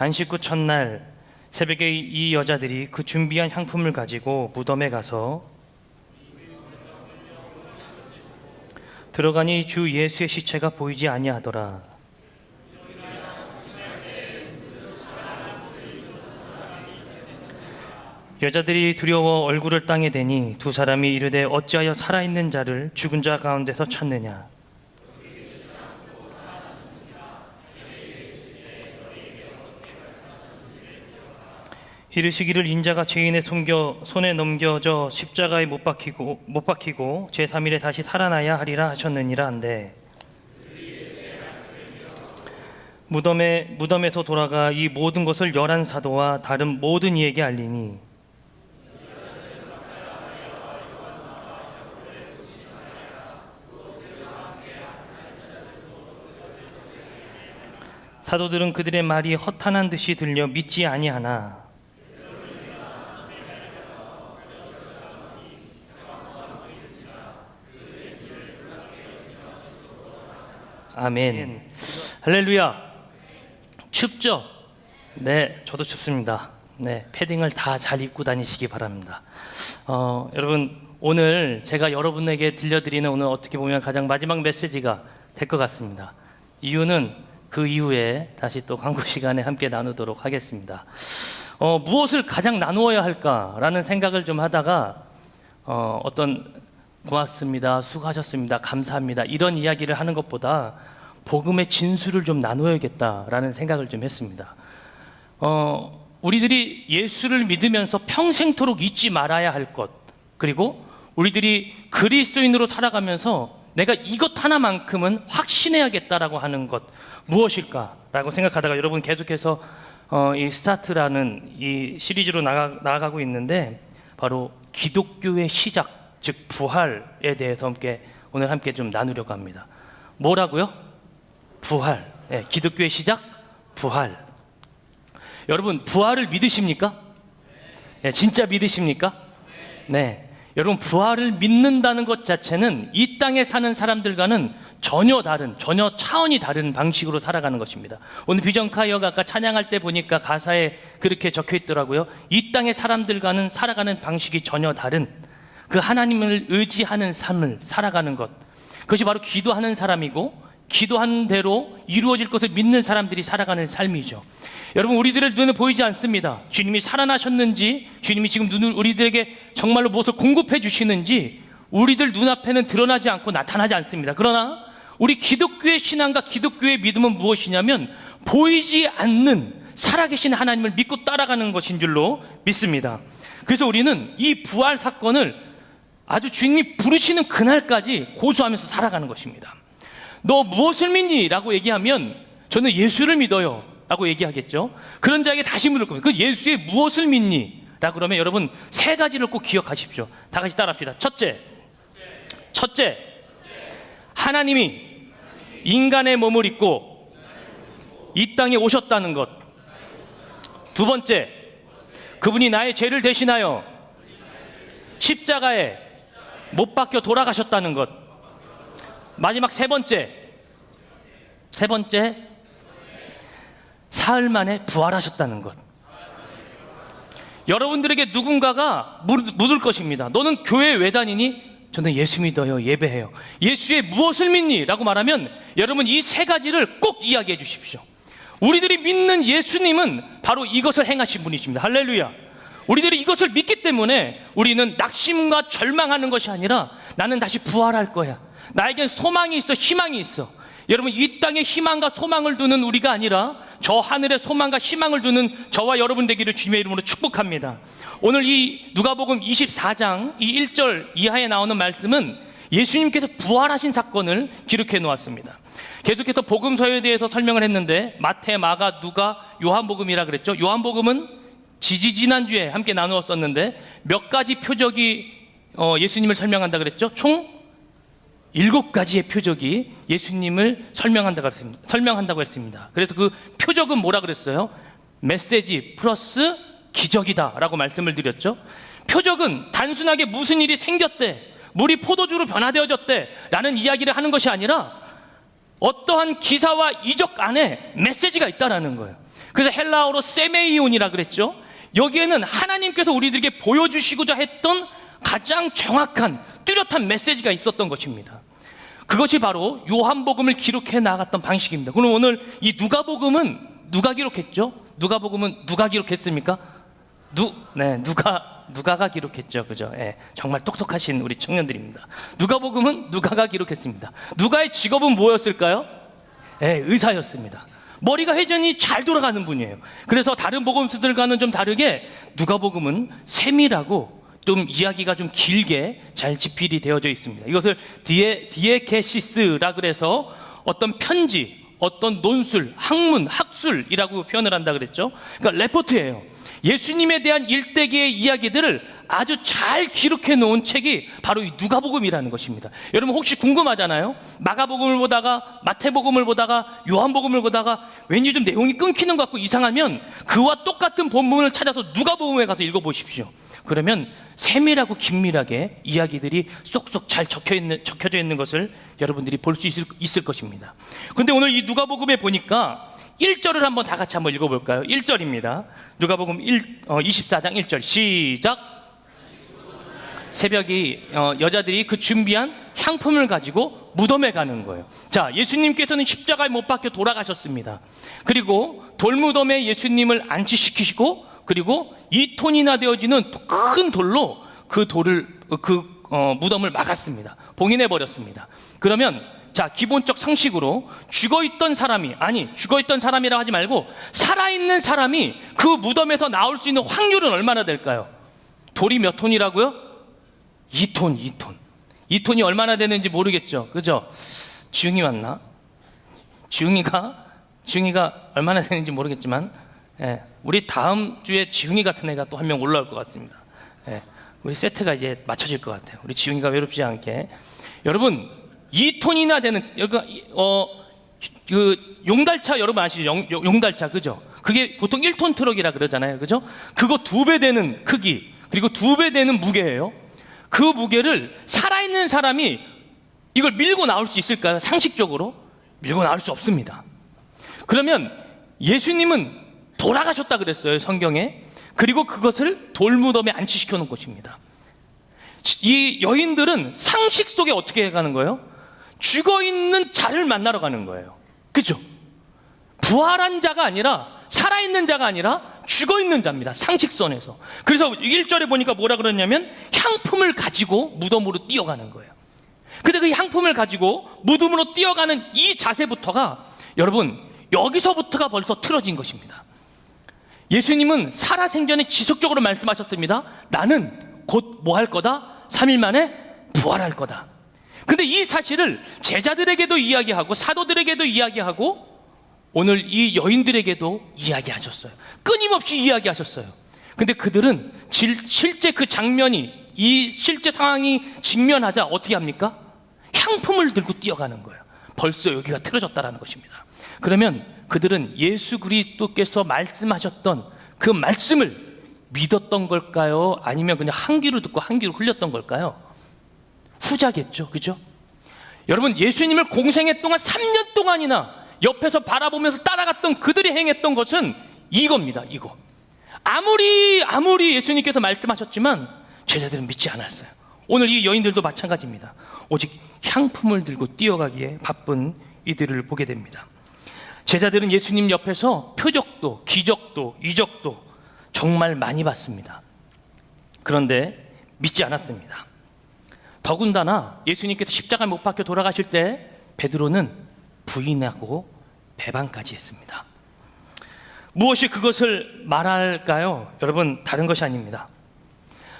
안식 후 첫날 새벽에 이 여자들이 그 준비한 향품을 가지고 무덤에 가서 들어가니 주 예수의 시체가 보이지 아니하더라. 여자들이 두려워 얼굴을 땅에 대니 두 사람이 이르되 어찌하여 살아있는 자를 죽은 자 가운데서 찾느냐. 이르시기를 인자가 죄인의 손에 넘겨져 십자가에 못 박히고 제3일에 다시 살아나야 하리라 하셨느니라 한데, 무덤에서 돌아가 이 모든 것을 11사도와 다른 모든 이에게 알리니 사도들은 그들의 말이 허탄한 듯이 들려 믿지 아니하나 아멘. 할렐루야. 춥죠? 네, 저도 춥습니다. 네, 패딩을 다 잘 입고 다니시기 바랍니다. 여러분, 오늘 제가 여러분에게 들려드리는 오늘 어떻게 보면 가장 마지막 메시지가 될 것 같습니다. 이유는 그 이후에 다시 또 광고 시간에 함께 나누도록 하겠습니다. 무엇을 가장 나누어야 할까라는 생각을 좀 하다가 어떤 고맙습니다, 수고하셨습니다, 감사합니다 이런 이야기를 하는 것보다 복음의 진수를 좀 나누어야겠다라는 생각을 좀 했습니다. 우리들이 예수를 믿으면서 평생토록 잊지 말아야 할 것, 그리고 우리들이 그리스도인으로 살아가면서 내가 이것 하나만큼은 확신해야겠다라고 하는 것 무엇일까라고 생각하다가 여러분 계속해서 이 스타트라는 이 시리즈로 나아가고 있는데, 바로 기독교의 시작, 즉 부활에 대해서 오늘 함께 좀 나누려고 합니다. 뭐라고요? 부활. 네, 기독교의 시작, 부활. 여러분, 부활을 믿으십니까? 네, 진짜 믿으십니까? 네. 여러분, 부활을 믿는다는 것 자체는 이 땅에 사는 사람들과는 전혀 차원이 다른 방식으로 살아가는 것입니다. 오늘 비전카이어가 아까 찬양할 때 보니까 가사에 그렇게 적혀 있더라고요. 이 땅의 사람들과는 살아가는 방식이 전혀 다른 그 하나님을 의지하는 삶을 살아가는 것, 그것이 바로 기도하는 사람이고 기도하는 대로 이루어질 것을 믿는 사람들이 살아가는 삶이죠. 여러분, 우리들의 눈에 보이지 않습니다. 주님이 살아나셨는지, 주님이 지금 우리들에게 정말로 무엇을 공급해 주시는지 우리들 눈앞에는 드러나지 않고 나타나지 않습니다. 그러나 우리 기독교의 신앙과 기독교의 믿음은 무엇이냐면 보이지 않는 살아계신 하나님을 믿고 따라가는 것인 줄로 믿습니다. 그래서 우리는 이 부활 사건을 아주 주님이 부르시는 그날까지 고수하면서 살아가는 것입니다. 너 무엇을 믿니? 라고 얘기하면 저는 예수를 믿어요 라고 얘기하겠죠. 그런 자에게 다시 물을 겁니다. 그 예수의 무엇을 믿니? 라고 그러면 여러분 세 가지를 꼭 기억하십시오. 다 같이 따라합시다. 첫째, 하나님이 인간의 몸을 입고 이 땅에 오셨다는 것. 두 번째, 그분이 나의 죄를 대신하여 십자가에 못 박혀 돌아가셨다는 것. 마지막 세 번째, 사흘 만에 부활하셨다는 것. 여러분들에게 누군가가 묻을 것입니다. 너는 교회에 왜 다니니? 저는 예수 믿어요, 예배해요. 예수의 무엇을 믿니? 라고 말하면 여러분 이 세 가지를 꼭 이야기해 주십시오. 우리들이 믿는 예수님은 바로 이것을 행하신 분이십니다. 할렐루야. 우리들이 이것을 믿기 때문에 우리는 낙심과 절망하는 것이 아니라 나는 다시 부활할 거야. 나에겐 소망이 있어, 희망이 있어. 여러분, 이 땅에 희망과 소망을 두는 우리가 아니라 저 하늘에 소망과 희망을 두는 저와 여러분 되기를 주님의 이름으로 축복합니다. 오늘 이 누가복음 24장 이 1절 이하에 나오는 말씀은 예수님께서 부활하신 사건을 기록해 놓았습니다. 계속해서 복음서에 대해서 설명을 했는데 마태, 마가, 누가, 요한복음이라 그랬죠. 요한복음은 지난주에 함께 나누었었는데 몇 가지 표적이 예수님을 설명한다 그랬죠. 총 7가지의 표적이 예수님을 설명한다고 했습니다. 그래서 그 표적은 뭐라 그랬어요? 메시지 플러스 기적이다 라고 말씀을 드렸죠. 표적은 단순하게 무슨 일이 생겼대, 물이 포도주로 변화되어졌대 라는 이야기를 하는 것이 아니라 어떠한 기사와 이적 안에 메시지가 있다라는 거예요. 그래서 헬라어로 세메이온이라 그랬죠. 여기에는 하나님께서 우리들에게 보여주시고자 했던 가장 정확한 뚜렷한 메시지가 있었던 것입니다. 그것이 바로 요한복음을 기록해 나갔던 방식입니다. 그럼 오늘 이 누가복음은 누가 기록했죠? 누가복음은 누가 기록했습니까? 누가가 기록했죠. 그죠? 예, 정말 똑똑하신 우리 청년들입니다. 누가복음은 누가가 기록했습니다. 누가의 직업은 뭐였을까요? 예, 의사였습니다. 머리가 회전이 잘 돌아가는 분이에요. 그래서 다른 복음서들과는 좀 다르게 누가복음은 세밀하고 좀 이야기가 좀 길게 잘 집필이 되어져 있습니다. 이것을 디에케시스라 그래서 어떤 편지, 어떤 논술, 학문, 학술이라고 표현을 한다 그랬죠. 그러니까 레포트예요. 예수님에 대한 일대기의 이야기들을 아주 잘 기록해 놓은 책이 바로 이 누가복음이라는 것입니다. 여러분 혹시 궁금하잖아요. 마가복음을 보다가 마태복음을 보다가 요한복음을 보다가 왠지 좀 내용이 끊기는 것 같고 이상하면 그와 똑같은 본문을 찾아서 누가복음에 가서 읽어보십시오. 그러면 세밀하고 긴밀하게 이야기들이 쏙쏙 잘 적혀져 있는 것을 여러분들이 볼 수 있을 것입니다. 근데 오늘 이 누가복음에 보니까 1절을 한번 다 같이 한번 읽어볼까요? 1절입니다. 누가복음 24장 1절 시작. 새벽이 여자들이 그 준비한 향품을 가지고 무덤에 가는 거예요. 자, 예수님께서는 십자가에 못 박혀 돌아가셨습니다. 그리고 돌무덤에 예수님을 안치시키시고 그리고 2톤이나 되어지는 큰 돌로 그 무덤을 막았습니다. 봉인해 버렸습니다. 그러면 자, 기본적 상식으로 죽어있던 사람이라 하지 말고 살아있는 사람이 그 무덤에서 나올 수 있는 확률은 얼마나 될까요? 돌이 몇 톤이라고요? 2톤. 2톤이 얼마나 되는지 모르겠죠. 그죠? 지웅이 맞나? 지웅이가 얼마나 되는지 모르겠지만, 예, 우리 다음 주에 지웅이 같은 애가 또 한 명 올라올 것 같습니다. 예, 우리 세트가 이제 맞춰질 것 같아요. 우리 지웅이가 외롭지 않게. 여러분, 2톤이나 되는, 용달차 여러분 아시죠? 용달차, 그죠? 그게 보통 1톤 트럭이라 그러잖아요. 그죠? 그거 2배 되는 크기, 그리고 2배 되는 무게예요. 그 무게를 살아있는 사람이 이걸 밀고 나올 수 있을까요? 상식적으로? 밀고 나올 수 없습니다. 그러면 예수님은 돌아가셨다 그랬어요, 성경에. 그리고 그것을 돌무덤에 안치시켜 놓은 것입니다. 이 여인들은 상식 속에 어떻게 가는 거예요? 죽어있는 자를 만나러 가는 거예요. 그죠? 부활한 자가 아니라, 살아있는 자가 아니라 죽어있는 자입니다. 상식선에서. 그래서 1절에 보니까 뭐라 그러냐면 향품을 가지고 무덤으로 뛰어가는 거예요. 근데 그 향품을 가지고 무덤으로 뛰어가는 이 자세부터가, 여러분, 여기서부터가 벌써 틀어진 것입니다. 예수님은 살아생전에 지속적으로 말씀하셨습니다. 나는 곧 뭐 할 거다? 3일 만에 부활할 거다. 근데 이 사실을 제자들에게도 이야기하고 사도들에게도 이야기하고 오늘 이 여인들에게도 이야기하셨어요. 끊임없이 이야기하셨어요. 근데 그들은 실제 그 장면이, 이 실제 상황이 직면하자 어떻게 합니까? 향품을 들고 뛰어가는 거예요. 벌써 여기가 틀어졌다라는 것입니다. 그러면 그들은 예수 그리스도께서 말씀하셨던 그 말씀을 믿었던 걸까요? 아니면 그냥 한 귀로 듣고 한 귀로 흘렸던 걸까요? 후자겠죠. 그죠? 여러분, 예수님을 공생애 동안 3년 동안이나 옆에서 바라보면서 따라갔던 그들이 행했던 것은 이겁니다. 이거. 아무리 예수님께서 말씀하셨지만 제자들은 믿지 않았어요. 오늘 이 여인들도 마찬가지입니다. 오직 향품을 들고 뛰어가기에 바쁜 이들을 보게 됩니다. 제자들은 예수님 옆에서 표적도, 기적도, 이적도 정말 많이 봤습니다. 그런데 믿지 않았습니다. 더군다나 예수님께서 십자가에 못 박혀 돌아가실 때 베드로는 부인하고 배반까지 했습니다. 무엇이 그것을 말할까요? 여러분, 다른 것이 아닙니다.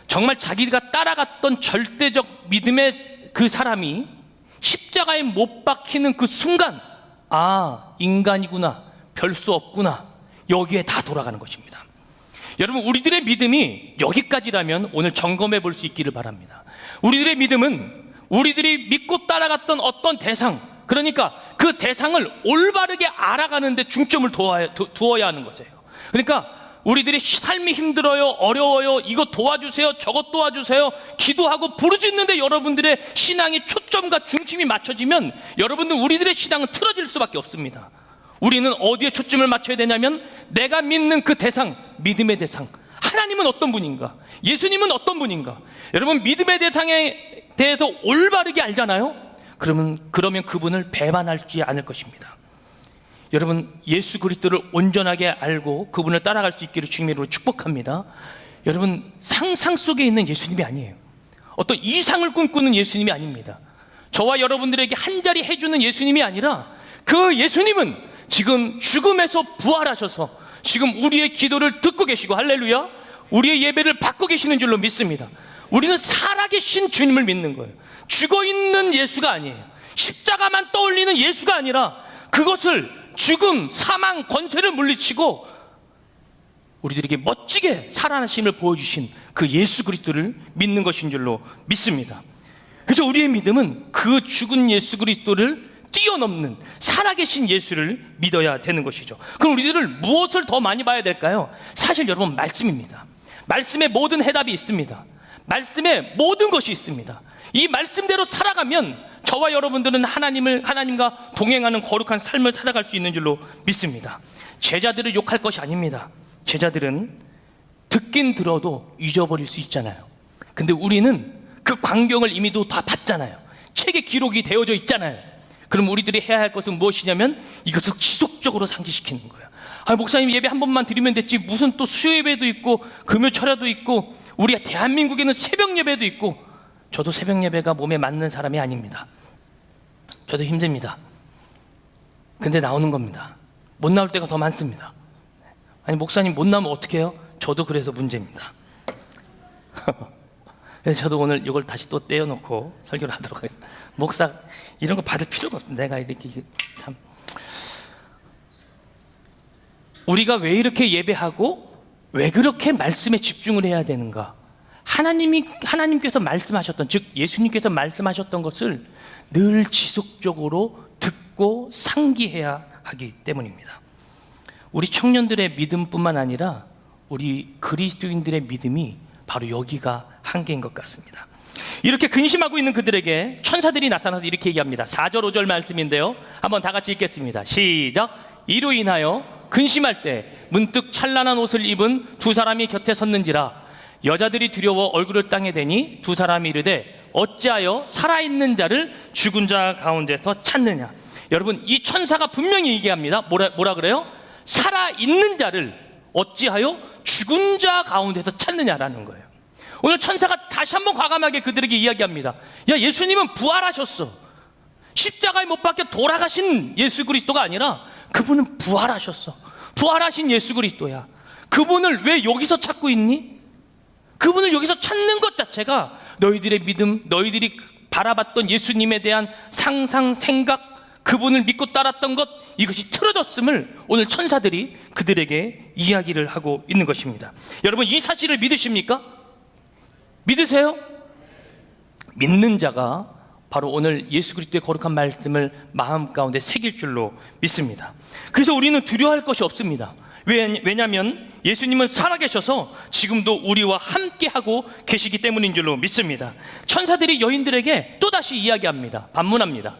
정말 자기가 따라갔던 절대적 믿음의 그 사람이 십자가에 못 박히는 그 순간, 아, 인간이구나, 별 수 없구나, 여기에 다 돌아가는 것입니다. 여러분, 우리들의 믿음이 여기까지라면 오늘 점검해 볼 수 있기를 바랍니다. 우리들의 믿음은 우리들이 믿고 따라갔던 어떤 대상, 그러니까 그 대상을 올바르게 알아가는 데 중점을 두어야 하는 거예요. 그러니까 우리들의 삶이 힘들어요, 어려워요, 이거 도와주세요, 저것 도와주세요, 기도하고 부르짖는데 여러분들의 신앙의 초점과 중심이 맞춰지면 여러분들 우리들의 신앙은 틀어질 수밖에 없습니다. 우리는 어디에 초점을 맞춰야 되냐면 내가 믿는 그 대상, 믿음의 대상, 하나님은 어떤 분인가, 예수님은 어떤 분인가. 여러분 믿음의 대상에 대해서 올바르게 알잖아요. 그러면 그분을 배반하지 않을 것입니다. 여러분 예수 그리스도를 온전하게 알고 그분을 따라갈 수 있기를 주님의 이름으로 축복합니다. 여러분 상상 속에 있는 예수님이 아니에요. 어떤 이상을 꿈꾸는 예수님이 아닙니다. 저와 여러분들에게 한 자리 해주는 예수님이 아니라 그 예수님은 지금 죽음에서 부활하셔서 지금 우리의 기도를 듣고 계시고, 할렐루야, 우리의 예배를 받고 계시는 줄로 믿습니다. 우리는 살아계신 주님을 믿는 거예요. 죽어있는 예수가 아니에요. 십자가만 떠올리는 예수가 아니라 그것을 죽음, 사망, 권세를 물리치고 우리들에게 멋지게 살아나심을 보여주신 그 예수 그리스도를 믿는 것인 줄로 믿습니다. 그래서 우리의 믿음은 그 죽은 예수 그리스도를 뛰어넘는 살아계신 예수를 믿어야 되는 것이죠. 그럼 우리들을 무엇을 더 많이 봐야 될까요? 사실 여러분 말씀입니다. 말씀에 모든 해답이 있습니다. 말씀에 모든 것이 있습니다. 이 말씀대로 살아가면 저와 여러분들은 하나님과 동행하는 거룩한 삶을 살아갈 수 있는 줄로 믿습니다. 제자들을 욕할 것이 아닙니다. 제자들은 듣긴 들어도 잊어버릴 수 있잖아요. 근데 우리는 그 광경을 이미도 다 봤잖아요. 책에 기록이 되어져 있잖아요. 그럼 우리들이 해야 할 것은 무엇이냐면 이것을 지속적으로 상기시키는 거예요. 목사님 예배 한 번만 드리면 됐지, 무슨 또 수요 예배도 있고 금요 철야도 있고, 우리 대한민국에는 새벽 예배도 있고. 저도 새벽 예배가 몸에 맞는 사람이 아닙니다. 저도 힘듭니다. 근데 나오는 겁니다. 못 나올 때가 더 많습니다. 아니 목사님 못 나오면 어떻게 해요? 저도 그래서 문제입니다. 그래서 저도 오늘 이걸 다시 또 떼어놓고 설교를 하도록 하겠습니다. 목사 이런 거 받을 필요가 없어. 내가 이렇게 참, 우리가 왜 이렇게 예배하고 왜 그렇게 말씀에 집중을 해야 되는가? 하나님께서 말씀하셨던, 즉 예수님께서 말씀하셨던 것을 늘 지속적으로 듣고 상기해야 하기 때문입니다. 우리 청년들의 믿음뿐만 아니라 우리 그리스도인들의 믿음이 바로 여기가 한계인 것 같습니다. 이렇게 근심하고 있는 그들에게 천사들이 나타나서 이렇게 얘기합니다. 4절 5절 말씀인데요, 한번 다 같이 읽겠습니다. 시작. 이로 인하여 근심할 때 문득 찬란한 옷을 입은 두 사람이 곁에 섰는지라. 여자들이 두려워 얼굴을 땅에 대니 두 사람이 이르되 어찌하여 살아있는 자를 죽은 자 가운데서 찾느냐. 여러분 이 천사가 분명히 얘기합니다. 뭐라 그래요? 살아있는 자를 어찌하여 죽은 자 가운데서 찾느냐라는 거예요. 오늘 천사가 다시 한번 과감하게 그들에게 이야기합니다. 야, 예수님은 부활하셨어. 십자가에 못 박혀 돌아가신 예수 그리스도가 아니라 그분은 부활하셨어. 부활하신 예수 그리스도야. 그분을 왜 여기서 찾고 있니? 그분을 여기서 찾는 것 자체가 너희들의 믿음, 너희들이 바라봤던 예수님에 대한 상상, 생각, 그분을 믿고 따랐던 것, 이것이 틀어졌음을 오늘 천사들이 그들에게 이야기를 하고 있는 것입니다. 여러분 이 사실을 믿으십니까? 믿으세요? 믿는 자가 바로 오늘 예수 그리스도의 거룩한 말씀을 마음 가운데 새길 줄로 믿습니다. 그래서 우리는 두려워할 것이 없습니다. 왜냐하면 예수님은 살아계셔서 지금도 우리와 함께하고 계시기 때문인 줄로 믿습니다. 천사들이 여인들에게 또다시 이야기합니다. 반문합니다.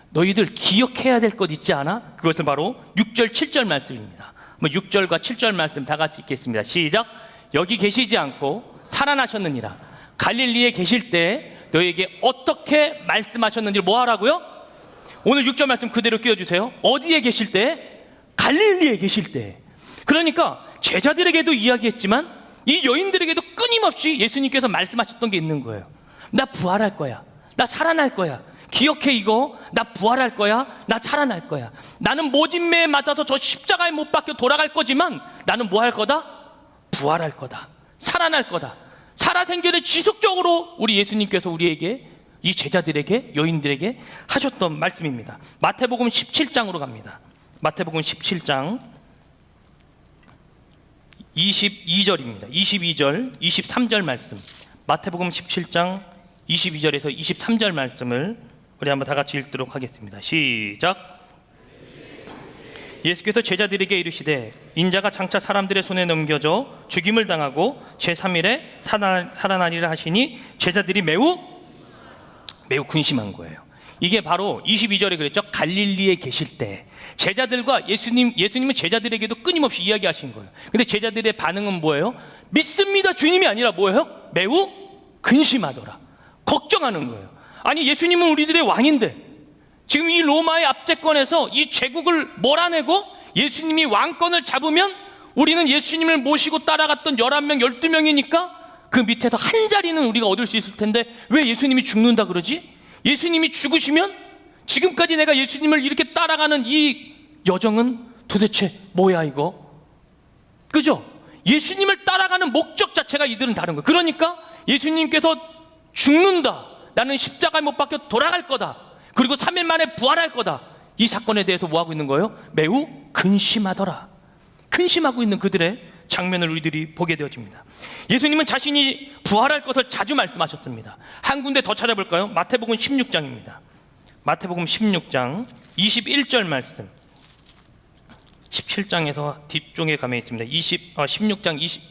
너희들 기억해야 될 것 있지 않아? 그것은 바로 6절 7절 말씀입니다. 6절과 7절 말씀 다 같이 읽겠습니다. 시작. 여기 계시지 않고 살아나셨느니라. 갈릴리에 계실 때 너희에게 어떻게 말씀하셨는지 뭐 하라고요? 오늘 6절 말씀 그대로 끼워주세요. 어디에 계실 때? 갈릴리에 계실 때. 그러니까 제자들에게도 이야기했지만 이 여인들에게도 끊임없이 예수님께서 말씀하셨던 게 있는 거예요. 나 부활할 거야. 나 살아날 거야. 기억해 이거. 나 부활할 거야. 나 살아날 거야. 나는 모진매에 맞아서 저 십자가에 못 박혀 돌아갈 거지만 나는 뭐 할 거다? 부활할 거다. 살아날 거다. 살아생전에 지속적으로 우리 예수님께서 우리에게, 이 제자들에게, 여인들에게 하셨던 말씀입니다. 마태복음 17장으로 갑니다. 마태복음 17장 22절입니다. 22절, 23절 말씀. 마태복음 17장 22절에서 23절 말씀을 우리 한번 다 같이 읽도록 하겠습니다. 시작. 예수께서 제자들에게 이르시되 인자가 장차 사람들의 손에 넘겨져 죽임을 당하고 제3일에 살아나리라 하시니 제자들이 매우 근심한 거예요. 이게 바로 22절에 그랬죠. 갈릴리에 계실 때 제자들과 예수님은 제자들에게도 끊임없이 이야기하신 거예요. 근데 제자들의 반응은 뭐예요? 믿습니다 주님이 아니라 뭐예요? 매우 근심하더라. 걱정하는 거예요. 아니, 예수님은 우리들의 왕인데 지금 이 로마의 압제권에서 이 제국을 몰아내고 예수님이 왕권을 잡으면 우리는 예수님을 모시고 따라갔던 11명, 12명이니까 그 밑에서 한 자리는 우리가 얻을 수 있을 텐데 왜 예수님이 죽는다 그러지? 예수님이 죽으시면 지금까지 내가 예수님을 이렇게 따라가는 이 여정은 도대체 뭐야 이거? 그죠? 예수님을 따라가는 목적 자체가 이들은 다른 거예요. 그러니까 예수님께서 죽는다, 나는 십자가에 못 박혀 돌아갈 거다, 그리고 3일 만에 부활할 거다, 이 사건에 대해서 뭐 하고 있는 거예요? 매우 근심하더라. 근심하고 있는 그들의 장면을 우리들이 보게 되어집니다. 예수님은 자신이 부활할 것을 자주 말씀하셨습니다. 한 군데 더 찾아볼까요? 마태복음 16장입니다. 마태복음 16장 21절 말씀. 17장에서 뒤쪽에 가면 있습니다. 16장 20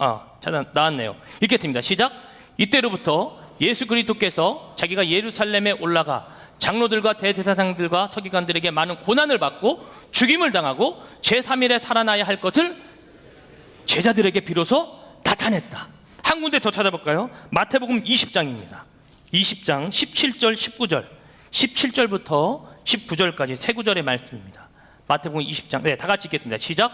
나왔네요. 읽겠습니다. 시작. 이때로부터 예수 그리스도께서 자기가 예루살렘에 올라가 장로들과 대제사장들과 서기관들에게 많은 고난을 받고 죽임을 당하고 제3일에 살아나야 할 것을 제자들에게 비로소 나타냈다. 한 군데 더 찾아볼까요? 마태복음 20장입니다. 20장 17절 19절 17절부터 19절까지 세 구절의 말씀입니다. 마태복음 20장, 네, 다 같이 읽겠습니다. 시작.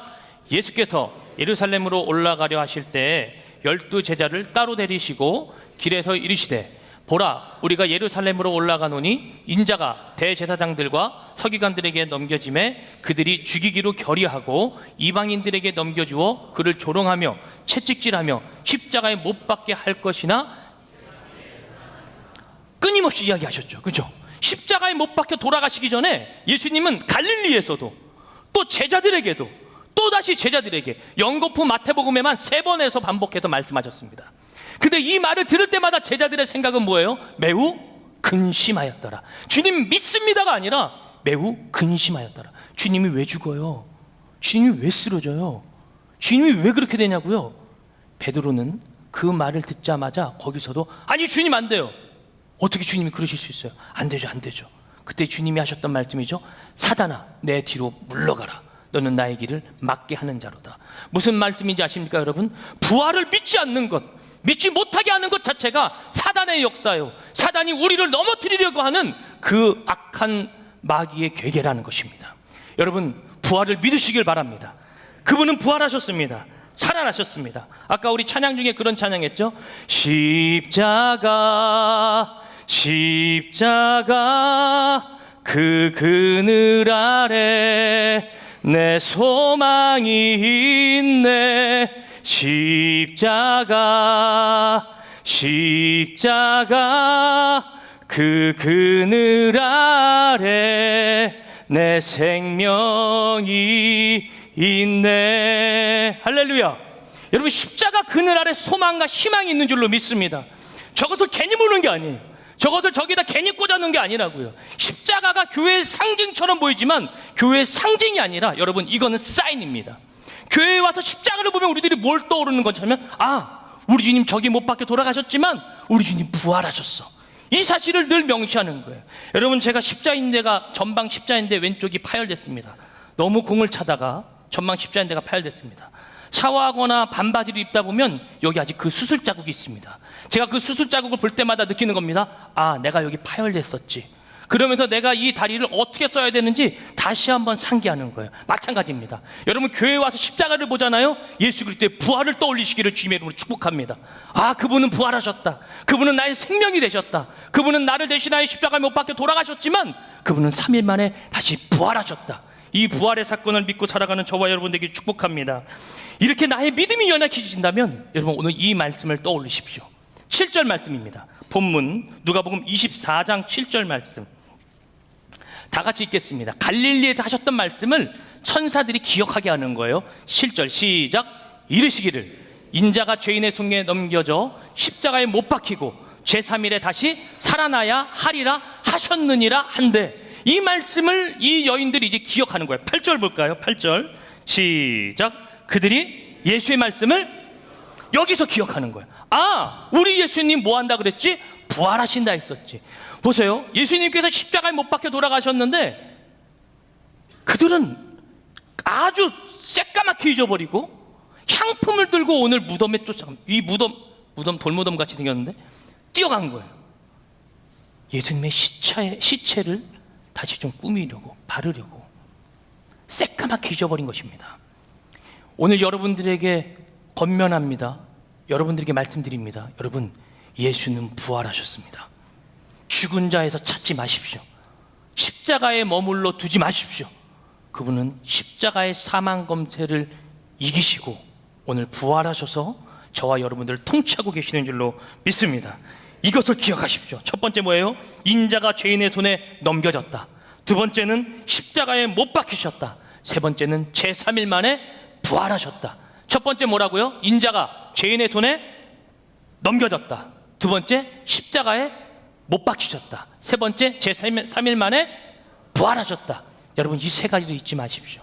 예수께서 예루살렘으로 올라가려 하실 때 12제자를 따로 데리시고 길에서 이르시되 보라, 우리가 예루살렘으로 올라가노니 인자가 대제사장들과 서기관들에게 넘겨짐에 그들이 죽이기로 결의하고 이방인들에게 넘겨주어 그를 조롱하며 채찍질하며 십자가에 못 박게 할 것이나 끊임없이 이야기하셨죠. 그죠? 십자가에 못 박혀 돌아가시기 전에 예수님은 갈릴리에서도 또 제자들에게도 또다시 제자들에게 연거푸 마태복음에만 3번에서 반복해서 말씀하셨습니다. 근데 이 말을 들을 때마다 제자들의 생각은 뭐예요? 매우 근심하였더라. 주님 믿습니다가 아니라 매우 근심하였더라. 주님이 왜 죽어요? 주님이 왜 쓰러져요? 주님이 왜 그렇게 되냐고요? 베드로는 그 말을 듣자마자 거기서도 아니 주님 안 돼요. 어떻게 주님이 그러실 수 있어요? 안 되죠, 안 되죠. 그때 주님이 하셨던 말씀이죠. 사단아, 내 뒤로 물러가라. 너는 나의 길을 막게 하는 자로다. 무슨 말씀인지 아십니까 여러분? 부활을 믿지 않는 것, 믿지 못하게 하는 것 자체가 사단의 역사요. 사단이 우리를 넘어뜨리려고 하는 그 악한 마귀의 괴계라는 것입니다. 여러분, 부활을 믿으시길 바랍니다. 그분은 부활하셨습니다. 살아나셨습니다. 아까 우리 찬양 중에 그런 찬양했죠. 십자가 그 그늘 아래 내 소망이 있네. 십자가 그 그늘 아래 내 생명이 있네. 할렐루야. 여러분, 십자가 그늘 아래 소망과 희망이 있는 줄로 믿습니다. 저것을 괜히 보는 게 아니에요. 저것을 저기다 괜히 꽂아놓은 게 아니라고요. 십자가가 교회의 상징처럼 보이지만 교회의 상징이 아니라 여러분, 이거는 사인입니다. 교회에 와서 십자가를 보면 우리들이 뭘 떠오르는 것처럼 우리 주님 저기 못 박혀 돌아가셨지만 우리 주님 부활하셨어. 이 사실을 늘 명시하는 거예요. 여러분, 제가 십자인대가 전방 십자인대 왼쪽이 파열됐습니다. 너무 공을 차다가 전방 십자인대가 파열됐습니다. 샤워하거나 반바지를 입다 보면 여기 아직 그 수술 자국이 있습니다. 제가 그 수술 자국을 볼 때마다 느끼는 겁니다. 내가 여기 파열됐었지. 그러면서 내가 이 다리를 어떻게 써야 되는지 다시 한번 상기하는 거예요. 마찬가지입니다. 여러분, 교회에 와서 십자가를 보잖아요. 예수 그리스도의 부활을 떠올리시기를 주님의 이름으로 축복합니다. 그분은 부활하셨다. 그분은 나의 생명이 되셨다. 그분은 나를 대신하여 십자가에 못 박혀 돌아가셨지만 그분은 3일 만에 다시 부활하셨다. 이 부활의 사건을 믿고 살아가는 저와 여러분들에게 축복합니다. 이렇게 나의 믿음이 연약해지신다면 여러분, 오늘 이 말씀을 떠올리십시오. 7절 말씀입니다. 본문 누가복음 24장 7절 말씀 다 같이 읽겠습니다. 갈릴리에서 하셨던 말씀을 천사들이 기억하게 하는 거예요. 7절 시작. 이르시기를 인자가 죄인의 손에 넘겨져 십자가에 못 박히고 제3일에 다시 살아나야 하리라 하셨느니라 한데, 이 말씀을 이 여인들이 이제 기억하는 거예요. 8절 볼까요? 8절 시작. 그들이 예수의 말씀을 여기서 기억하는 거예요. 아, 우리 예수님 뭐 한다 그랬지? 부활하신다 했었지. 보세요. 예수님께서 십자가에 못 박혀 돌아가셨는데 그들은 아주 새까맣게 잊어버리고 향품을 들고 오늘 무덤에 쫓아갑니다. 이 무덤 돌무덤 같이 생겼는데 뛰어간 거예요. 예수님의 시체를 다시 좀 꾸미려고, 바르려고 새까맣게 잊어버린 것입니다. 오늘 여러분들에게 권면합니다. 여러분들에게 말씀드립니다. 여러분, 예수는 부활하셨습니다. 죽은 자에서 찾지 마십시오. 십자가에 머물러 두지 마십시오. 그분은 십자가의 사망 검체를 이기시고 오늘 부활하셔서 저와 여러분들을 통치하고 계시는 줄로 믿습니다. 이것을 기억하십시오. 첫 번째 뭐예요? 인자가 죄인의 손에 넘겨졌다. 두 번째는 십자가에 못 박히셨다. 세 번째는 제3일 만에 부활하셨다. 첫 번째 뭐라고요? 인자가 죄인의 손에 넘겨졌다. 두 번째 십자가에 못 박히셨다. 세 번째 제3일 만에 부활하셨다. 여러분, 이 세 가지도 잊지 마십시오.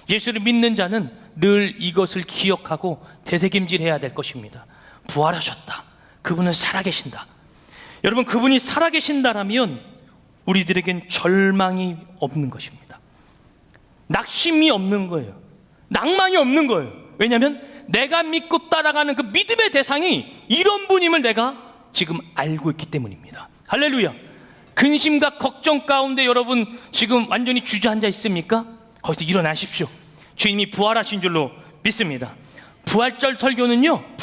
예수를 믿는 자는 늘 이것을 기억하고 되새김질해야 될 것입니다. 부활하셨다. 그분은 살아계신다. 여러분, 그분이 살아계신다라면 우리들에겐 절망이 없는 것입니다. 낙심이 없는 거예요. 낭만이 없는 거예요. 왜냐하면 내가 믿고 따라가는 그 믿음의 대상이 이런 분임을 내가 지금 알고 있기 때문입니다. 할렐루야. 근심과 걱정 가운데 여러분 지금 완전히 주저앉아 있습니까? 거기서 일어나십시오. 주님이 부활하신 줄로 믿습니다. 부활절 설교는요,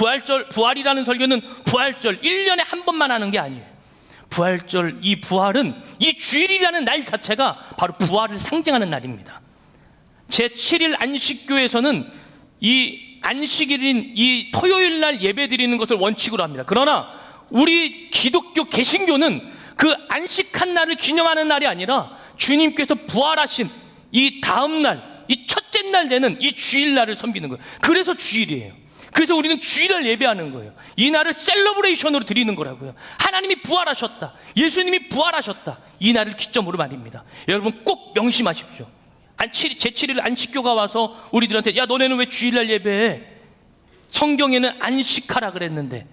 부활이라는 설교는 부활절 1년에 한 번만 하는 게 아니에요. 부활절, 이 부활은 이 주일이라는 날 자체가 바로 부활을 상징하는 날입니다. 제7일 안식교에서는 이 안식일인 이 토요일 날 예배 드리는 것을 원칙으로 합니다. 그러나 우리 기독교 개신교는 그 안식한 날을 기념하는 날이 아니라 주님께서 부활하신 이 다음 날, 이 첫째 날 되는 이 주일날을 섬기는 거예요. 그래서 주일이에요. 그래서 우리는 주일을 예배하는 거예요. 이 날을 셀러브레이션으로 드리는 거라고요. 하나님이 부활하셨다. 예수님이 부활하셨다. 이 날을 기점으로 말입니다. 여러분 꼭 명심하십시오. 제7일 안식교가 와서 우리들한테 야, 너네는 왜 주일날 예배해? 성경에는 안식하라 그랬는데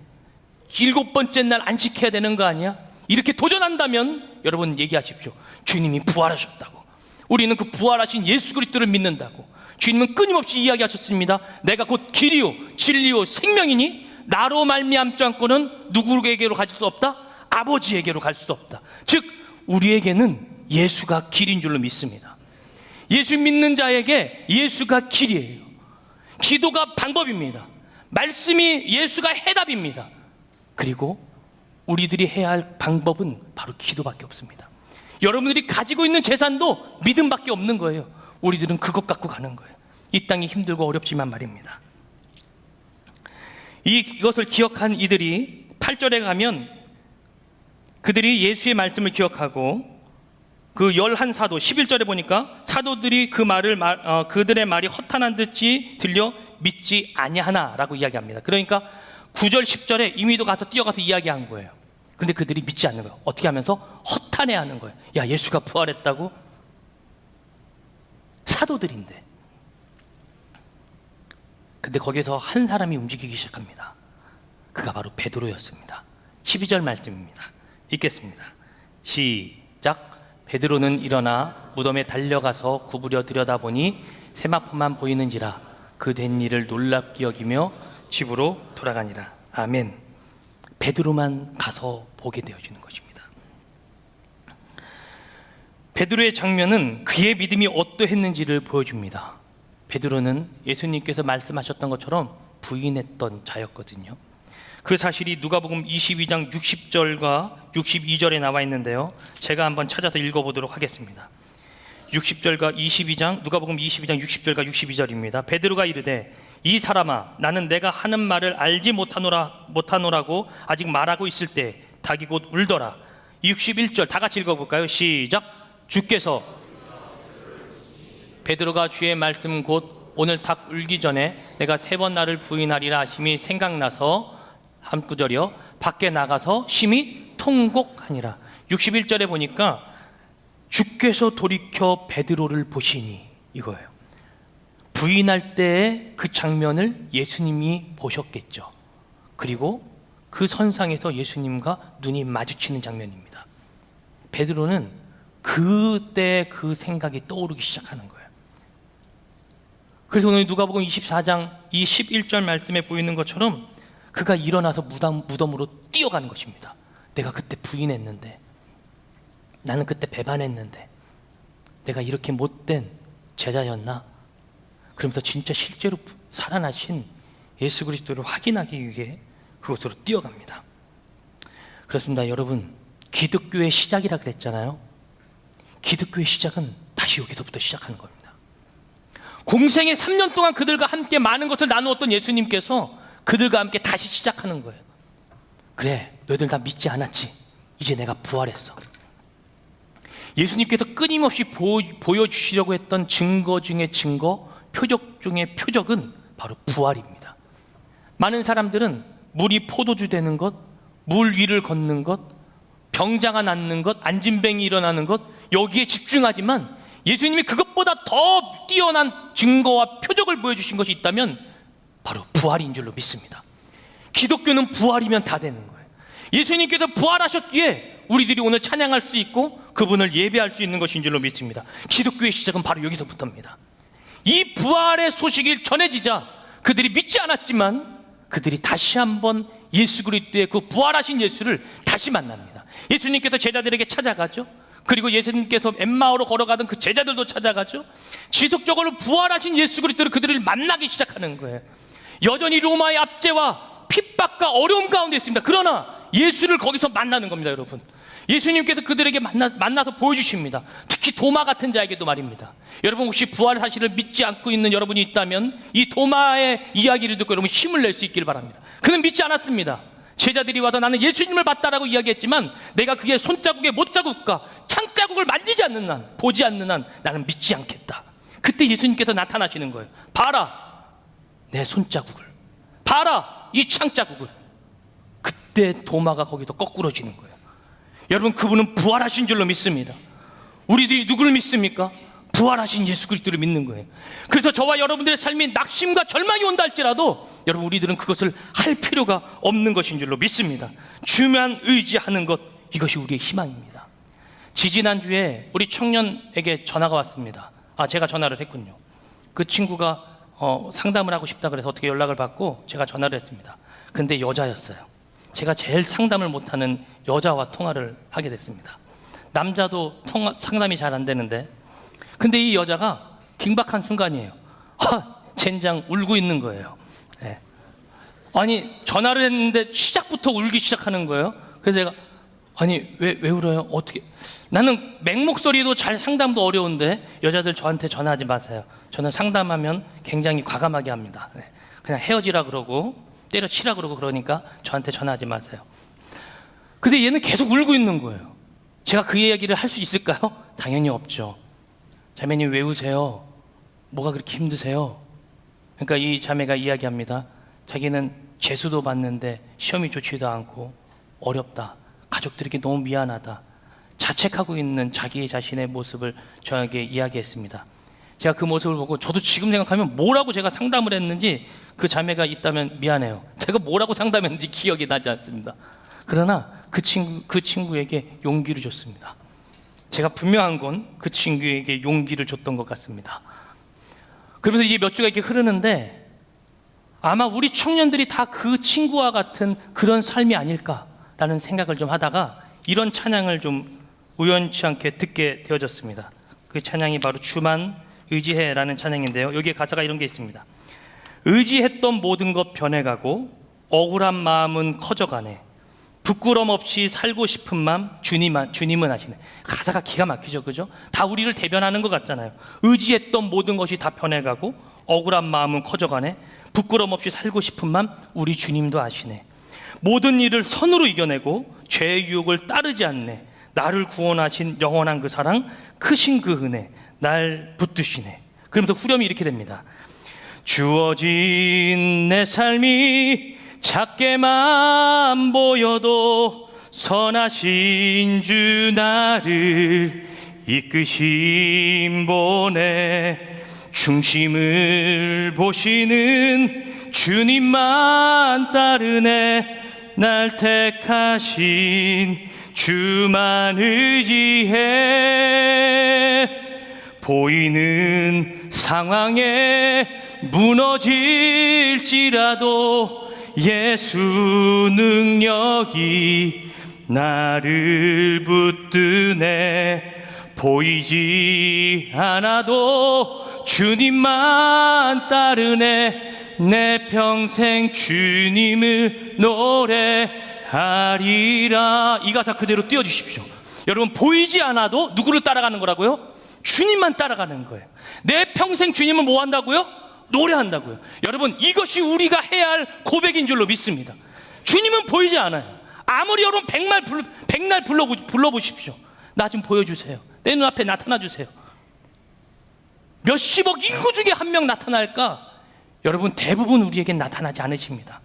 7번째 날 안식해야 되는 거 아니야? 이렇게 도전한다면 여러분 얘기하십시오. 주님이 부활하셨다고. 우리는 그 부활하신 예수 그리스도를 믿는다고. 주님은 끊임없이 이야기하셨습니다. 내가 곧 길이요 진리요 생명이니 나로 말미암지 않고는 누구에게로 갈 수 없다? 아버지에게로 갈 수 없다. 즉 우리에게는 예수가 길인 줄로 믿습니다. 예수 믿는 자에게 예수가 길이에요. 기도가 방법입니다. 말씀이 예수가 해답입니다. 그리고 우리들이 해야 할 방법은 바로 기도밖에 없습니다. 여러분들이 가지고 있는 재산도 믿음밖에 없는 거예요. 우리들은 그것 갖고 가는 거예요. 이 땅이 힘들고 어렵지만 말입니다. 이것을 기억한 이들이 8절에 가면 그들이 예수의 말씀을 기억하고 그 11사도 11절에 보니까 사도들이 그 말을 그들의 말이 허탄한 듯이 들려 믿지 아니하나라고 이야기합니다. 그러니까 9절 10절에 이미도 가서 뛰어가서 이야기한 거예요. 그런데 그들이 믿지 않는 거예요. 어떻게 하면서 허탄해하는 거예요. 야, 예수가 부활했다고? 사도들인데. 근데 거기서 한 사람이 움직이기 시작합니다. 그가 바로 베드로였습니다. 12절 말씀입니다. 읽겠습니다. 시작. 베드로는 일어나 무덤에 달려가서 구부려 들여다보니 세마포만 보이는지라 그 된 일을 놀랍게 여기며 집으로 돌아가니라. 아멘. 베드로만 가서 보게 되어지는 것입니다. 베드로의 장면은 그의 믿음이 어떠했는지를 보여줍니다. 베드로는 예수님께서 말씀하셨던 것처럼 부인했던 자였거든요. 그 사실이 누가복음 22장 60절과 62절에 나와 있는데요. 제가 한번 찾아서 읽어보도록 하겠습니다. 60절과 22장, 누가복음 22장 60절과 62절입니다. 베드로가 이르되 이 사람아, 나는 내가 하는 말을 알지 못하노라고 아직 말하고 있을 때 닭이 곧 울더라. 61절 다 같이 읽어볼까요? 시작. 주께서 베드로가 주의 말씀 곧 오늘 닭 울기 전에 내가 3번 나를 부인하리라 하심이 생각나서 한 구절이요. 밖에 나가서 심히 통곡하니라. 61절에 보니까 주께서 돌이켜 베드로를 보시니, 이거예요. 부인할 때의 그 장면을 예수님이 보셨겠죠. 그리고 그 선상에서 예수님과 눈이 마주치는 장면입니다. 베드로는 그때 그 생각이 떠오르기 시작하는 거예요. 그래서 오늘 누가복음 24장 이 11절 말씀에 보이는 것처럼 그가 일어나서 무덤으로 뛰어가는 것입니다. 내가 그때 부인했는데, 나는 그때 배반했는데, 내가 이렇게 못된 제자였나? 그러면서 진짜 실제로 살아나신 예수 그리스도를 확인하기 위해 그곳으로 뛰어갑니다. 그렇습니다. 여러분, 기독교의 시작이라 그랬잖아요. 기독교의 시작은 다시 여기서부터 시작하는 겁니다. 공생의 3년 동안 그들과 함께 많은 것을 나누었던 예수님께서 그들과 함께 다시 시작하는 거예요. 그래, 너희들 다 믿지 않았지? 이제 내가 부활했어. 예수님께서 끊임없이 보여주시려고 했던 증거 중에 증거, 표적 중에 표적은 바로 부활입니다. 많은 사람들은 물이 포도주 되는 것, 물 위를 걷는 것, 병자가 낫는 것, 안진뱅이 일어나는 것, 여기에 집중하지만 예수님이 그것보다 더 뛰어난 증거와 표적을 보여주신 것이 있다면 바로 부활인 줄로 믿습니다. 기독교는 부활이면 다 되는 거예요. 예수님께서 부활하셨기에 우리들이 오늘 찬양할 수 있고 그분을 예배할 수 있는 것인 줄로 믿습니다. 기독교의 시작은 바로 여기서부터입니다. 이 부활의 소식이 전해지자 그들이 믿지 않았지만 그들이 다시 한번 예수 그리스도의 그 부활하신 예수를 다시 만납니다. 예수님께서 제자들에게 찾아가죠. 그리고 예수님께서 엠마오로 걸어가던 그 제자들도 찾아가죠. 지속적으로 부활하신 예수 그리스도를 그들을 만나기 시작하는 거예요. 여전히 로마의 압제와 핍박과 어려움 가운데 있습니다. 그러나 예수를 거기서 만나는 겁니다. 여러분, 예수님께서 그들에게 만나서 보여주십니다. 특히 도마 같은 자에게도 말입니다. 여러분, 혹시 부활 사실을 믿지 않고 있는 여러분이 있다면 이 도마의 이야기를 듣고 여러분 힘을 낼 수 있기를 바랍니다. 그는 믿지 않았습니다. 제자들이 와서 나는 예수님을 봤다라고 이야기했지만 내가 그의 손자국의 못자국과 창자국을 만지지 않는 한, 보지 않는 한 나는 믿지 않겠다. 그때 예수님께서 나타나시는 거예요. 봐라, 내 손자국을. 봐라, 이 창자국을. 그때 도마가 거기서 거꾸러지는 거예요. 여러분, 그분은 부활하신 줄로 믿습니다. 우리들이 누구를 믿습니까? 부활하신 예수 그리스도를 믿는 거예요. 그래서 저와 여러분들의 삶이 낙심과 절망이 온다 할지라도 여러분, 우리들은 그것을 할 필요가 없는 것인 줄로 믿습니다. 주만 의지하는 것, 이것이 우리의 희망입니다. 지지난주에 우리 청년에게 전화가 왔습니다. 제가 전화를 했군요. 그 친구가 상담을 하고 싶다 그래서 어떻게 연락을 받고 제가 전화를 했습니다. 근데 여자였어요. 제가 제일 상담을 못하는 여자와 통화를 하게 됐습니다. 남자도 상담이 잘 안 되는데, 근데 이 여자가 긴박한 순간이에요. 젠장 울고 있는 거예요. 네. 아니, 전화를 했는데 시작부터 울기 시작하는 거예요. 그래서 제가 아니 왜 울어요? 어떻게? 나는 맹목소리도 잘 상담도 어려운데 여자들 저한테 전화하지 마세요. 저는 상담하면 굉장히 과감하게 합니다. 네. 그냥 헤어지라 그러고 때려치라 그러고 그러니까 저한테 전화하지 마세요. 근데 얘는 계속 울고 있는 거예요. 제가 그 이야기를 할 수 있을까요? 당연히 없죠. 자매님 왜 우세요? 뭐가 그렇게 힘드세요? 그러니까 이 자매가 이야기합니다. 자기는 재수도 봤는데 시험이 좋지도 않고 어렵다. 가족들에게 너무 미안하다. 자책하고 있는 자기 자신의 모습을 저에게 이야기했습니다. 제가 그 모습을 보고 저도 지금 생각하면 뭐라고 제가 상담을 했는지, 그 자매가 있다면 미안해요. 제가 뭐라고 상담했는지 기억이 나지 않습니다. 그러나 그 친구에게 용기를 줬습니다. 제가 분명한 건 그 친구에게 용기를 줬던 것 같습니다. 그러면서 이제 몇 주가 이렇게 흐르는데 아마 우리 청년들이 다 그 친구와 같은 그런 삶이 아닐까라는 생각을 좀 하다가 이런 찬양을 좀 우연치 않게 듣게 되어졌습니다. 그 찬양이 바로 주만 의지해라는 찬양인데요. 여기에 가사가 이런 게 있습니다. 의지했던 모든 것 변해가고 억울한 마음은 커져가네. 부끄럼 없이 살고 싶은 마음 주님은 하시네. 가사가 기가 막히죠, 그죠? 다 우리를 대변하는 것 같잖아요. 의지했던 모든 것이 다 변해가고 억울한 마음은 커져가네. 부끄럼 없이 살고 싶은 마음 우리 주님도 아시네. 모든 일을 선으로 이겨내고 죄의 유혹을 따르지 않네. 나를 구원하신 영원한 그 사랑, 크신 그 은혜 날 붙드시네. 그러면서 후렴이 이렇게 됩니다. 주어진 내 삶이 작게만 보여도 선하신 주 나를 이끄심 보내 중심을 보시는 주님만 따르네 날 택하신 주만 의지해 보이는 상황에 무너질지라도 예수 능력이 나를 붙드네 보이지 않아도 주님만 따르네 내 평생 주님을 노래하리라. 이 가사 그대로 띄워주십시오. 여러분, 보이지 않아도 누구를 따라가는 거라고요? 주님만 따라가는 거예요. 내 평생 주님은 뭐 한다고요? 노래한다고요. 여러분, 이것이 우리가 해야 할 고백인 줄로 믿습니다. 주님은 보이지 않아요. 아무리 여러분 백날 불러보십시오. 나 좀 보여주세요. 내 눈앞에 나타나 주세요. 몇십억 인구 중에 한 명 나타날까? 여러분, 대부분 우리에겐 나타나지 않으십니다.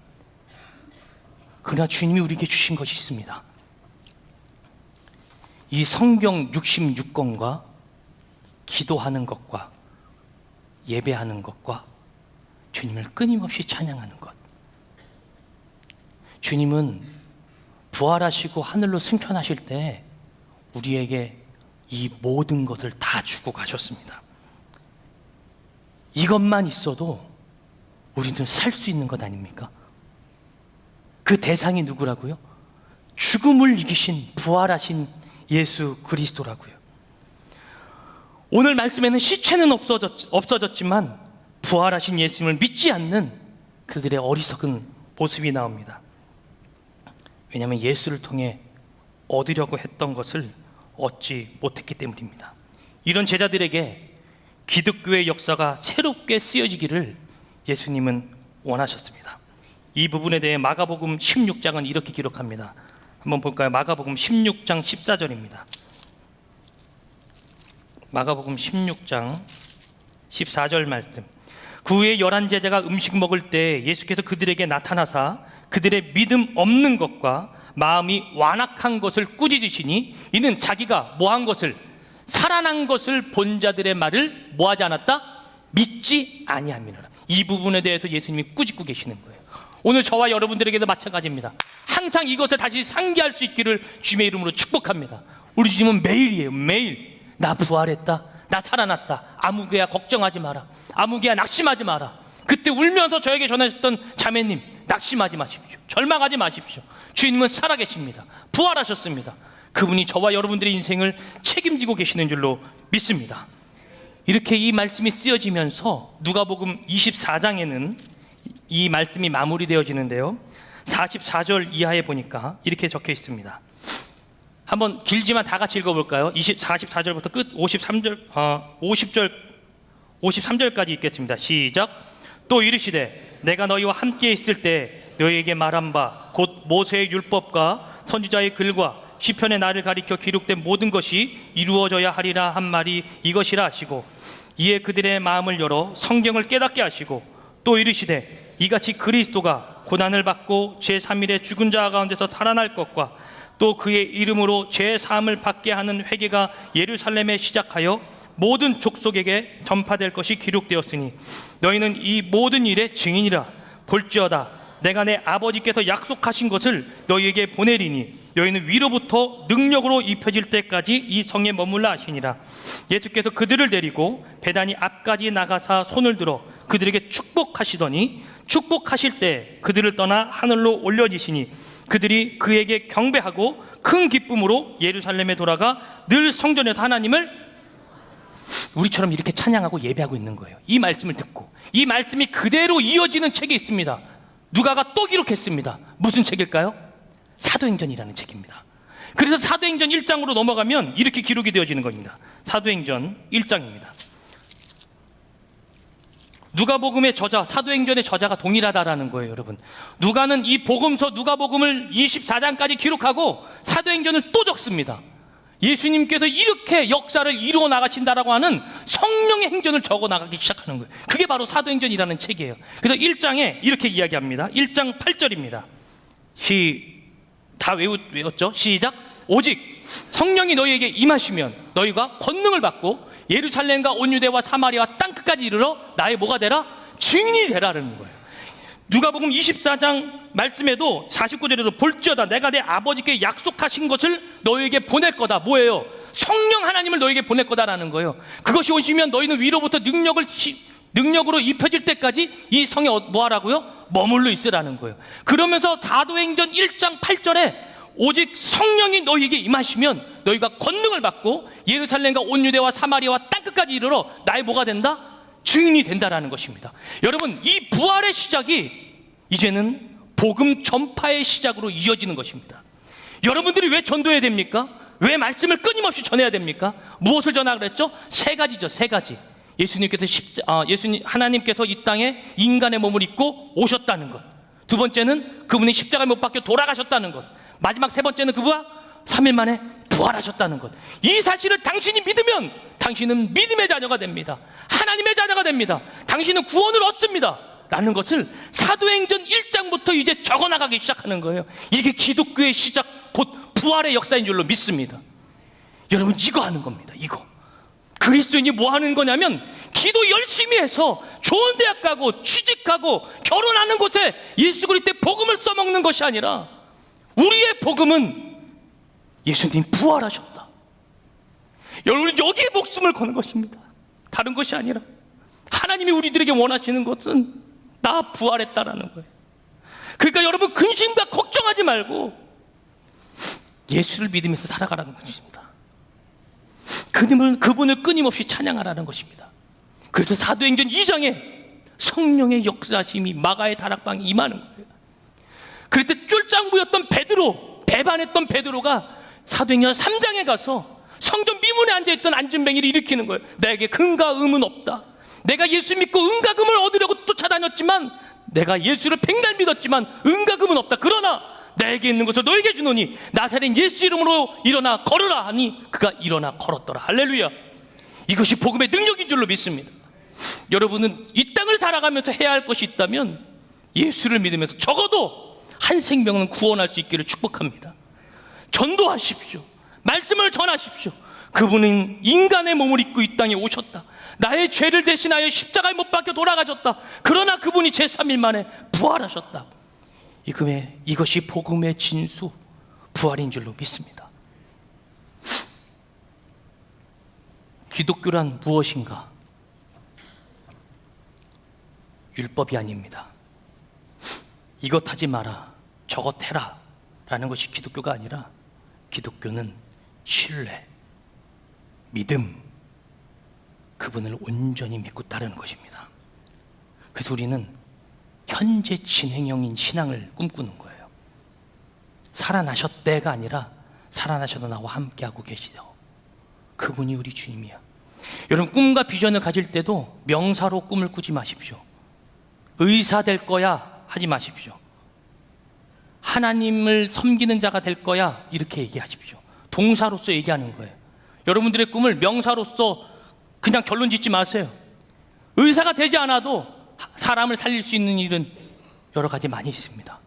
그러나 주님이 우리에게 주신 것이 있습니다. 이 성경 66권과 기도하는 것과 예배하는 것과 주님을 끊임없이 찬양하는 것. 주님은 부활하시고 하늘로 승천하실 때 우리에게 이 모든 것을 다 주고 가셨습니다. 이것만 있어도 우리는 살 수 있는 것 아닙니까? 그 대상이 누구라고요? 죽음을 이기신 부활하신 예수 그리스도라고요. 오늘 말씀에는 시체는 없어졌지만 부활하신 예수님을 믿지 않는 그들의 어리석은 모습이 나옵니다. 왜냐하면 예수를 통해 얻으려고 했던 것을 얻지 못했기 때문입니다. 이런 제자들에게 기독교의 역사가 새롭게 쓰여지기를 예수님은 원하셨습니다. 이 부분에 대해 마가복음 16장은 이렇게 기록합니다. 한번 볼까요? 마가복음 16장 14절입니다. 마가복음 16장 14절 말씀. 그 후에 11제자가 음식 먹을 때 예수께서 그들에게 나타나사 그들의 믿음 없는 것과 마음이 완악한 것을 꾸짖으시니 이는 자기가 뭐한 것을 살아난 것을 본 자들의 말을 뭐하지 않았다? 믿지 아니함이라. 이 부분에 대해서 예수님이 꾸짖고 계시는 거예요. 오늘 저와 여러분들에게도 마찬가지입니다. 항상 이것을 다시 상기할 수 있기를 주님의 이름으로 축복합니다. 우리 주님은 매일이에요. 매일 나 부활했다, 나 살아났다, 아무개야 걱정하지 마라, 아무개야 낙심하지 마라. 그때 울면서 저에게 전하셨던 자매님, 낙심하지 마십시오, 절망하지 마십시오. 주님은 살아계십니다. 부활하셨습니다. 그분이 저와 여러분들의 인생을 책임지고 계시는 줄로 믿습니다. 이렇게 이 말씀이 쓰여지면서 누가복음 24장에는 이 말씀이 마무리되어지는데요, 44절 이하에 보니까 이렇게 적혀 있습니다. 한번 길지만 다 같이 읽어볼까요? 44절부터 끝 53절까지 읽겠습니다. 시작. 또 이르시되 내가 너희와 함께 있을 때 너희에게 말한 바 곧 모세의 율법과 선지자의 글과 시편의 나를 가리켜 기록된 모든 것이 이루어져야 하리라 한 말이 이것이라 하시고, 이에 그들의 마음을 열어 성경을 깨닫게 하시고, 또 이르시되 이같이 그리스도가 고난을 받고 제3일에 죽은 자 가운데서 살아날 것과 또 그의 이름으로 제3을 받게 하는 회개가 예루살렘에 시작하여 모든 족속에게 전파될 것이 기록되었으니 너희는 이 모든 일의 증인이라. 볼지어다 내가 내 아버지께서 약속하신 것을 너희에게 보내리니 너희는 위로부터 능력으로 입혀질 때까지 이 성에 머물라 하시니라. 예수께서 그들을 데리고 베다니 앞까지 나가사 손을 들어 그들에게 축복하시더니 축복하실 때 그들을 떠나 하늘로 올려지시니 그들이 그에게 경배하고 큰 기쁨으로 예루살렘에 돌아가 늘 성전에서 하나님을 우리처럼 이렇게 찬양하고 예배하고 있는 거예요. 이 말씀을 듣고 이 말씀이 그대로 이어지는 책이 있습니다. 누가가 또 기록했습니다. 무슨 책일까요? 사도행전이라는 책입니다. 그래서 사도행전 1장으로 넘어가면 이렇게 기록이 되어지는 겁니다. 사도행전 1장입니다. 누가복음의 저자, 사도행전의 저자가 동일하다라는 거예요, 여러분. 누가는 이 복음서 누가복음을 24장까지 기록하고 사도행전을 또 적습니다. 예수님께서 이렇게 역사를 이루어 나가신다라고 하는 성령의 행전을 적어 나가기 시작하는 거예요. 그게 바로 사도행전이라는 책이에요. 그래서 1장에 이렇게 이야기합니다. 1장 8절입니다. 다 외웠죠? 시작. 오직 성령이 너희에게 임하시면 너희가 권능을 받고 예루살렘과 온 유대와 사마리아와 땅끝까지 이르러 나의 뭐가 되라? 증인이 되라는 거예요. 누가복음 24장 말씀에도 49절에도 볼지어다 내가 내 아버지께 약속하신 것을 너희에게 보낼 거다. 뭐예요? 성령 하나님을 너희에게 보낼 거다라는 거예요. 그것이 오시면 너희는 위로부터 능력으로 입혀질 때까지 이 성에 뭐하라고요? 머물러 있으라는 거예요. 그러면서 사도행전 1장 8절에 오직 성령이 너희에게 임하시면 너희가 권능을 받고 예루살렘과 온 유대와 사마리아와 땅끝까지 이르러 나의 뭐가 된다? 증인이 된다라는 것입니다. 여러분, 이 부활의 시작이 이제는 복음 전파의 시작으로 이어지는 것입니다. 여러분들이 왜 전도해야 됩니까? 왜 말씀을 끊임없이 전해야 됩니까? 무엇을 전하라 그랬죠? 세 가지죠. 세 가지. 하나님께서 이 땅에 인간의 몸을 입고 오셨다는 것. 두 번째는 그분이 십자가에 못 박혀 돌아가셨다는 것. 마지막 세 번째는 그분과 3일 만에 부활하셨다는 것. 이 사실을 당신이 믿으면 당신은 믿음의 자녀가 됩니다. 하나님의 자녀가 됩니다. 당신은 구원을 얻습니다. 라는 것을 사도행전 1장부터 이제 적어나가기 시작하는 거예요. 이게 기독교의 시작, 곧 부활의 역사인 줄로 믿습니다. 여러분, 이거 하는 겁니다. 이거. 그리스도인이 뭐 하는 거냐면 기도 열심히 해서 좋은 대학 가고 취직하고 결혼하는 곳에 예수 그리스도의 복음을 써먹는 것이 아니라 우리의 복음은 예수님 부활하셨다. 여러분, 여기에 목숨을 거는 것입니다. 다른 것이 아니라 하나님이 우리들에게 원하시는 것은 나 부활했다라는 거예요. 그러니까 여러분, 근심과 걱정하지 말고 예수를 믿으면서 살아가라는 것입니다. 그분을 끊임없이 찬양하라는 것입니다. 그래서 사도행전 2장에 성령의 역사심이 마가의 다락방에 임하는 거예요. 그럴 때 쫄짱부였던 베드로, 배반했던 베드로가 사도행전 3장에 가서 성전 미문에 앉아있던 안진뱅이를 일으키는 거예요. 내게 금과 음은 없다. 내가 예수 믿고 은과 금을 얻으려고 쫓아다녔지만, 내가 예수를 백날 믿었지만 은과 금은 없다. 그러나 내게 있는 것을 너에게 주노니 나사렛 예수 이름으로 일어나 걸으라 하니 그가 일어나 걸었더라. 할렐루야. 이것이 복음의 능력인 줄로 믿습니다. 여러분은 이 땅을 살아가면서 해야 할 것이 있다면 예수를 믿으면서 적어도 한 생명은 구원할 수 있기를 축복합니다. 전도하십시오. 말씀을 전하십시오. 그분은 인간의 몸을 입고 이 땅에 오셨다. 나의 죄를 대신하여 십자가에 못 박혀 돌아가셨다. 그러나 그분이 제3일 만에 부활하셨다. 이것이 복음의 진수, 부활인 줄로 믿습니다. 기독교란 무엇인가? 율법이 아닙니다. 이것 하지 마라, 저것 해라 라는 것이 기독교가 아니라, 기독교는 신뢰, 믿음, 그분을 온전히 믿고 따르는 것입니다. 그래서 우리는 현재 진행형인 신앙을 꿈꾸는 거예요. 살아나셨대가 아니라 살아나셔도 나와 함께하고 계시죠. 그분이 우리 주님이야. 여러분, 꿈과 비전을 가질 때도 명사로 꿈을 꾸지 마십시오. 의사 될 거야 하지 마십시오. 하나님을 섬기는 자가 될 거야 이렇게 얘기하십시오. 동사로서 얘기하는 거예요. 여러분들의 꿈을 명사로서 그냥 결론 짓지 마세요. 의사가 되지 않아도 사람을 살릴 수 있는 일은 여러 가지 많이 있습니다.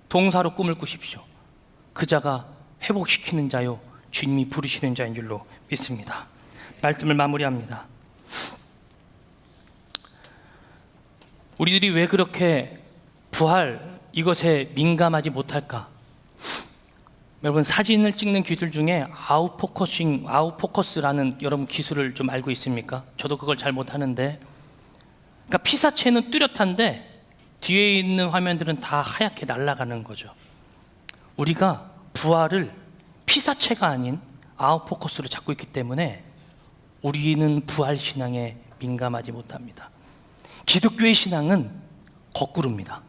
동사로 꿈을 꾸십시오. 그 자가 회복시키는 자요 주님이 부르시는 자인 줄로 믿습니다. 말씀을 마무리합니다. 우리들이 왜 그렇게 부활 이것에 민감하지 못할까? 여러분, 사진을 찍는 기술 중에 아웃포커스라는 여러분 기술을 좀 알고 있습니까? 저도 그걸 잘 못하는데, 그러니까 피사체는 뚜렷한데 뒤에 있는 화면들은 다 하얗게 날아가는 거죠. 우리가 부활을 피사체가 아닌 아웃포커스로 잡고 있기 때문에 우리는 부활 신앙에 민감하지 못합니다. 기독교의 신앙은 거꾸로입니다.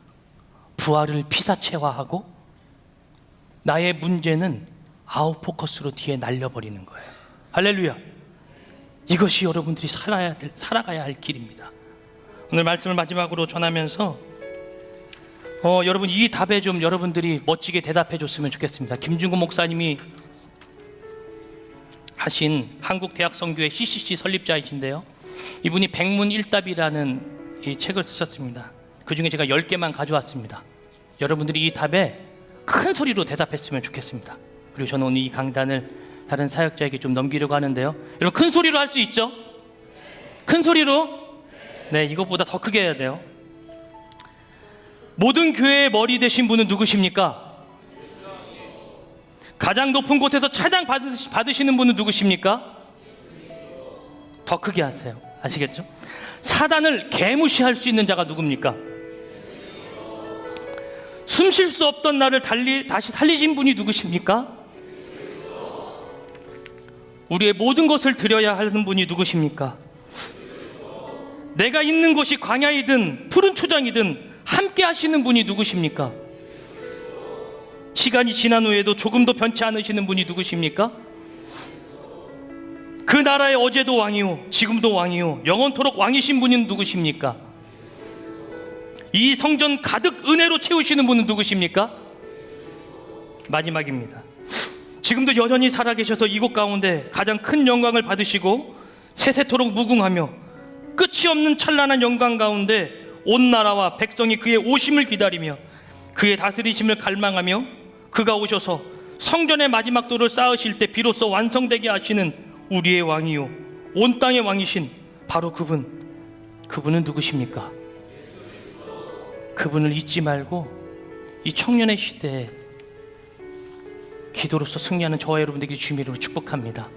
부활을 피사체화하고 나의 문제는 아웃포커스로 뒤에 날려버리는 거예요. 할렐루야. 이것이 여러분들이 살아가야 할 길입니다. 오늘 말씀을 마지막으로 전하면서 여러분, 이 답에 좀 여러분들이 멋지게 대답해 줬으면 좋겠습니다. 김중구 목사님이 하신 한국대학선교회 CCC 설립자이신데요, 이분이 백문일답이라는 이 책을 쓰셨습니다. 그 중에 제가 10개만 가져왔습니다. 여러분들이 이 답에 큰 소리로 대답했으면 좋겠습니다. 그리고 저는 오늘 이 강단을 다른 사역자에게 좀 넘기려고 하는데요. 여러분 큰 소리로 할 수 있죠? 큰 소리로? 네, 이것보다 더 크게 해야 돼요. 모든 교회의 머리 되신 분은 누구십니까? 가장 높은 곳에서 찬양 받으시는 분은 누구십니까? 더 크게 하세요. 아시겠죠? 사단을 개무시할 수 있는 자가 누굽니까? 숨 쉴 수 없던 나를 다시 살리신 분이 누구십니까? 우리의 모든 것을 드려야 하는 분이 누구십니까? 내가 있는 곳이 광야이든 푸른 초장이든 함께 하시는 분이 누구십니까? 시간이 지난 후에도 조금도 변치 않으시는 분이 누구십니까? 그 나라의 어제도 왕이요 지금도 왕이요 영원토록 왕이신 분은 누구십니까? 이 성전 가득 은혜로 채우시는 분은 누구십니까? 마지막입니다. 지금도 여전히 살아계셔서 이곳 가운데 가장 큰 영광을 받으시고 세세토록 무궁하며 끝이 없는 찬란한 영광 가운데 온 나라와 백성이 그의 오심을 기다리며 그의 다스리심을 갈망하며 그가 오셔서 성전의 마지막 돌을 쌓으실 때 비로소 완성되게 하시는 우리의 왕이요 온 땅의 왕이신 바로 그분은 누구십니까? 그분을 잊지 말고 이 청년의 시대에 기도로서 승리하는 저와 여러분들에게 주님의 이름으로 축복합니다.